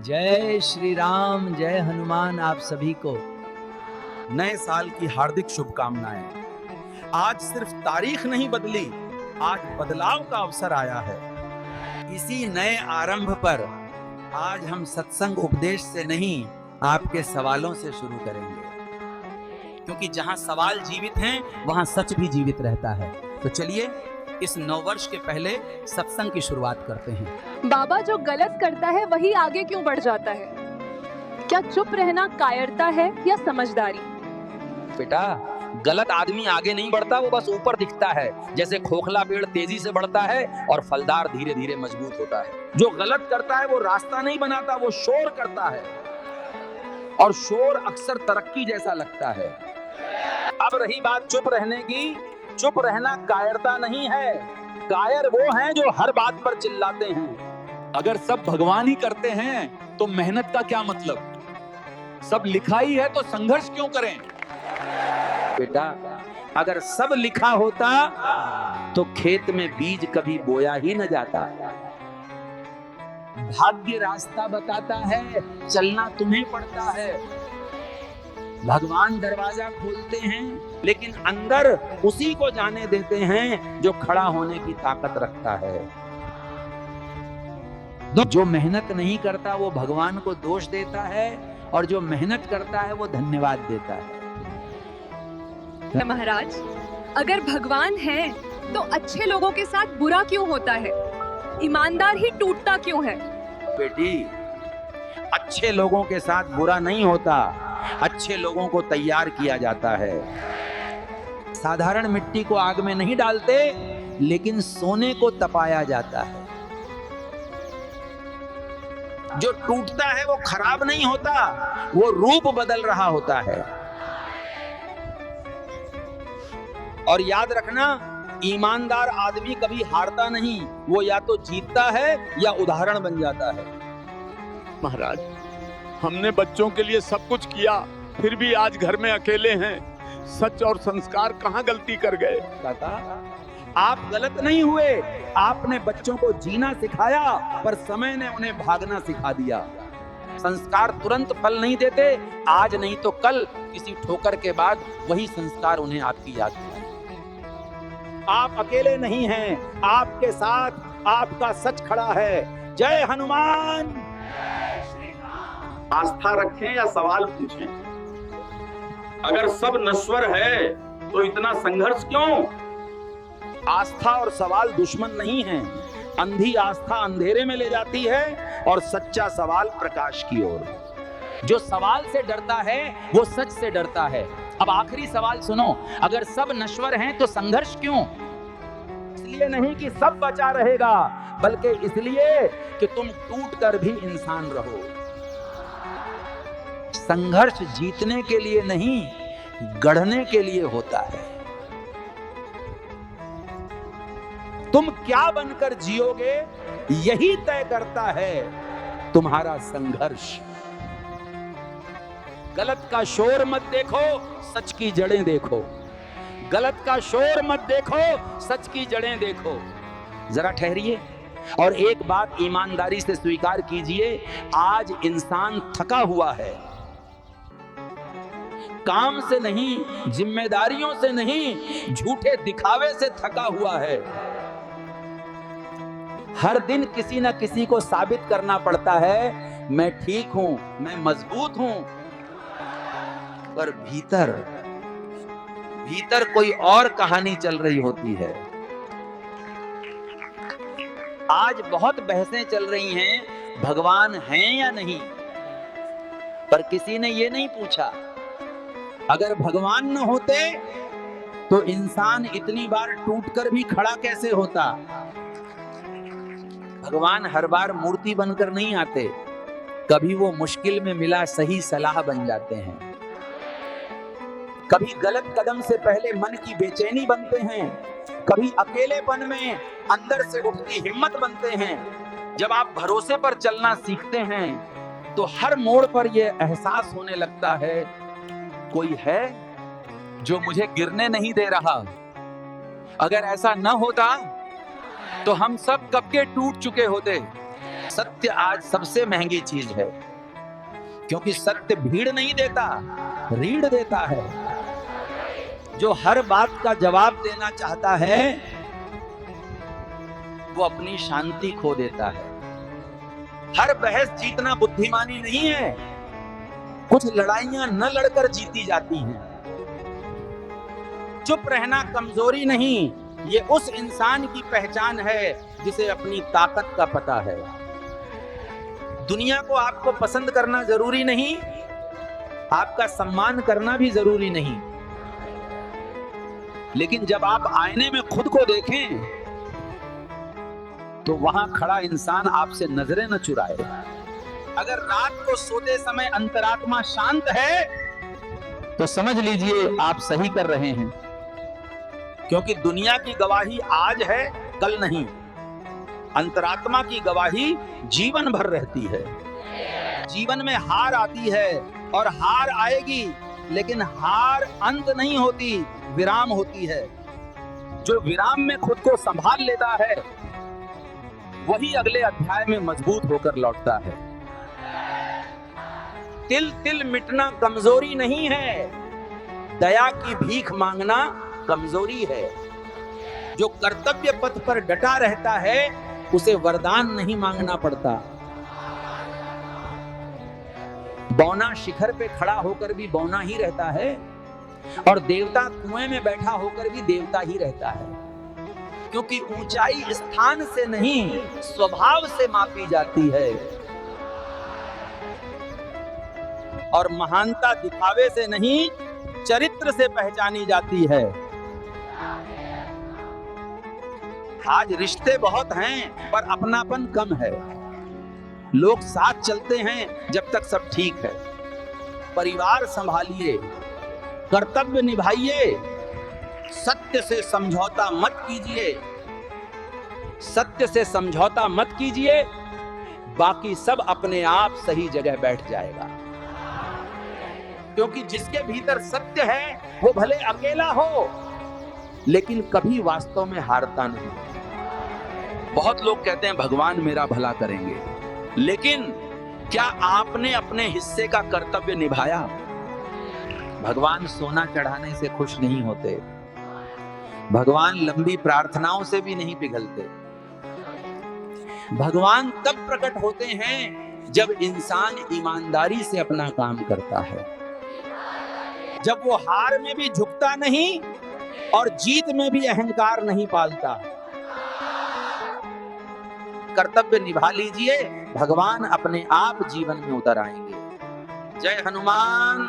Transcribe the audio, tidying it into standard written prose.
जय श्री राम, जय हनुमान। आप सभी को नए साल की हार्दिक शुभकामनाएं। आज सिर्फ तारीख नहीं बदली, आज बदलाव का अवसर आया है। इसी नए आरंभ पर आज हम सत्संग उपदेश से नहीं, आपके सवालों से शुरू करेंगे, क्योंकि जहां सवाल जीवित हैं वहां सच भी जीवित रहता है। तो चलिए इस नववर्ष के पहले सत्संग की शुरुआत करते हैं। बाबा, जो गलत करता है वही आगे क्यों बढ़ जाता है? क्या चुप रहना कायरता है या समझदारी? बेटा, गलत आदमी आगे नहीं बढ़ता, वो बस ऊपर दिखता है। जैसे खोखला पेड़ तेजी से बढ़ता है और फलदार धीरे धीरे मजबूत होता है। जो गलत करता है वो रास्ता नहीं बनाता, वो शोर करता है, और शोर अक्सर तरक्की जैसा लगता है। अब रही बात चुप रहने की, चुप रहना कायरता नहीं है। कायर वो हैं जो हर बात पर चिल्लाते हैं। अगर सब भगवान ही करते हैं तो मेहनत का क्या मतलब? सब लिखा ही है तो संघर्ष क्यों करें? बेटा, अगर सब लिखा होता तो खेत में बीज कभी बोया ही न जाता। भाग्य रास्ता बताता है, चलना तुम्हें पड़ता है। भगवान दरवाजा खोलते हैं, लेकिन अंदर उसी को जाने देते हैं जो खड़ा होने की ताकत रखता है। जो मेहनत नहीं करता वो भगवान को दोष देता है, और जो मेहनत करता है वो धन्यवाद देता है। महाराज, अगर भगवान है तो अच्छे लोगों के साथ बुरा क्यों होता है? ईमानदार ही टूटता क्यों है? बेटी, अच्छे लोगों के साथ बुरा नहीं होता, अच्छे लोगों को तैयार किया जाता है। साधारण मिट्टी को आग में नहीं डालते, लेकिन सोने को तपाया जाता है। जो टूटता है वो खराब नहीं होता, वो रूप बदल रहा होता है। और याद रखना, ईमानदार आदमी कभी हारता नहीं, वो या तो जीतता है या उदाहरण बन जाता है। महाराज, हमने बच्चों के लिए सब कुछ किया, फिर भी आज घर में अकेले हैं। सच और संस्कार कहाँ गलती कर गए? काका, आप गलत नहीं हुए, आपने बच्चों को जीना सिखाया, पर समय ने उन्हें भागना सिखा दिया। संस्कार तुरंत फल नहीं देते, आज नहीं तो कल किसी ठोकर के बाद वही संस्कार उन्हें आपकी याद दिलाएंगे। आप अकेले नहीं हैं, आपके साथ आपका सच खड़ा है। जय हनुमान। आस्था रखें या सवाल पूछें? अगर सब नश्वर है तो इतना संघर्ष क्यों? आस्था और सवाल दुश्मन नहीं हैं। अंधी आस्था अंधेरे में ले जाती है, और सच्चा सवाल प्रकाश की ओर। जो सवाल से डरता है वो सच से डरता है। अब आखिरी सवाल सुनो, अगर सब नश्वर हैं तो संघर्ष क्यों? इसलिए नहीं कि सब बचा रहेगा, बल्कि इसलिए कि तुम टूट कर भी इंसान रहो। संघर्ष जीतने के लिए नहीं, गढ़ने के लिए होता है। तुम क्या बनकर जियोगे, यही तय करता है तुम्हारा संघर्ष। गलत का शोर मत देखो, सच की जड़ें देखो। गलत का शोर मत देखो, सच की जड़ें देखो। जरा ठहरिए और एक बात ईमानदारी से स्वीकार कीजिए, आज इंसान थका हुआ है। काम से नहीं, जिम्मेदारियों से नहीं, झूठे दिखावे से थका हुआ है। हर दिन किसी न किसी को साबित करना पड़ता है, मैं ठीक हूं, मैं मजबूत हूं, पर भीतर भीतर कोई और कहानी चल रही होती है। आज बहुत बहसें चल रही हैं, भगवान हैं या नहीं, पर किसी ने ये नहीं पूछा, अगर भगवान न होते तो इंसान इतनी बार टूटकर भी खड़ा कैसे होता? भगवान हर बार मूर्ति बनकर नहीं आते, कभी वो मुश्किल में मिला सही सलाह बन जाते हैं। कभी गलत कदम से पहले मन की बेचैनी बनते हैं, कभी अकेलेपन में अंदर से उठती हिम्मत बनते हैं। जब आप भरोसे पर चलना सीखते हैं तो हर मोड़ पर यह एहसास होने लगता है, कोई है जो मुझे गिरने नहीं दे रहा। अगर ऐसा न होता तो हम सब कब के टूट चुके होते। सत्य आज सबसे महंगी चीज है, क्योंकि सत्य भीड़ नहीं देता, रीढ़ देता है। जो हर बात का जवाब देना चाहता है वो अपनी शांति खो देता है। हर बहस जीतना बुद्धिमानी नहीं है, कुछ लड़ाइयां न लड़कर जीती जाती हैं। चुप रहना कमजोरी नहीं, ये उस इंसान की पहचान है जिसे अपनी ताकत का पता है। दुनिया को आपको पसंद करना जरूरी नहीं, आपका सम्मान करना भी जरूरी नहीं, लेकिन जब आप आईने में खुद को देखें तो वहां खड़ा इंसान आपसे नजरें न चुराए। अगर रात को सोते समय अंतरात्मा शांत है तो समझ लीजिए आप सही कर रहे हैं, क्योंकि दुनिया की गवाही आज है, कल नहीं। अंतरात्मा की गवाही जीवन भर रहती है। जीवन में हार आती है और हार आएगी, लेकिन हार अंत नहीं होती, विराम होती है। जो विराम में खुद को संभाल लेता है वही अगले अध्याय में मजबूत होकर लौटता है। तिल तिल मिटना कमजोरी नहीं है, दया की भीख मांगना कमजोरी है। जो कर्तव्य पथ पर डटा रहता है उसे वरदान नहीं मांगना पड़ता। बौना शिखर पे खड़ा होकर भी बौना ही रहता है, और देवता कुएं में बैठा होकर भी देवता ही रहता है, क्योंकि ऊंचाई स्थान से नहीं स्वभाव से मापी जाती है, और महानता दिखावे से नहीं चरित्र से पहचानी जाती है। आज रिश्ते बहुत हैं पर अपनापन कम है। लोग साथ चलते हैं जब तक सब ठीक है। परिवार संभालिए, कर्तव्य निभाइए, सत्य से समझौता मत कीजिए, सत्य से समझौता मत कीजिए, बाकी सब अपने आप सही जगह बैठ जाएगा। क्योंकि जिसके भीतर सत्य है वो भले अकेला हो लेकिन कभी वास्तव में हारता नहीं। बहुत लोग कहते हैं भगवान मेरा भला करेंगे, लेकिन क्या आपने अपने हिस्से का कर्तव्य निभाया? भगवान सोना चढ़ाने से खुश नहीं होते, भगवान लंबी प्रार्थनाओं से भी नहीं पिघलते। भगवान तब प्रकट होते हैं जब इंसान ईमानदारी से अपना काम करता है, जब वो हार में भी झुकता नहीं और जीत में भी अहंकार नहीं पालता। कर्तव्य निभा लीजिए, भगवान अपने आप जीवन में उतर आएंगे। जय हनुमान।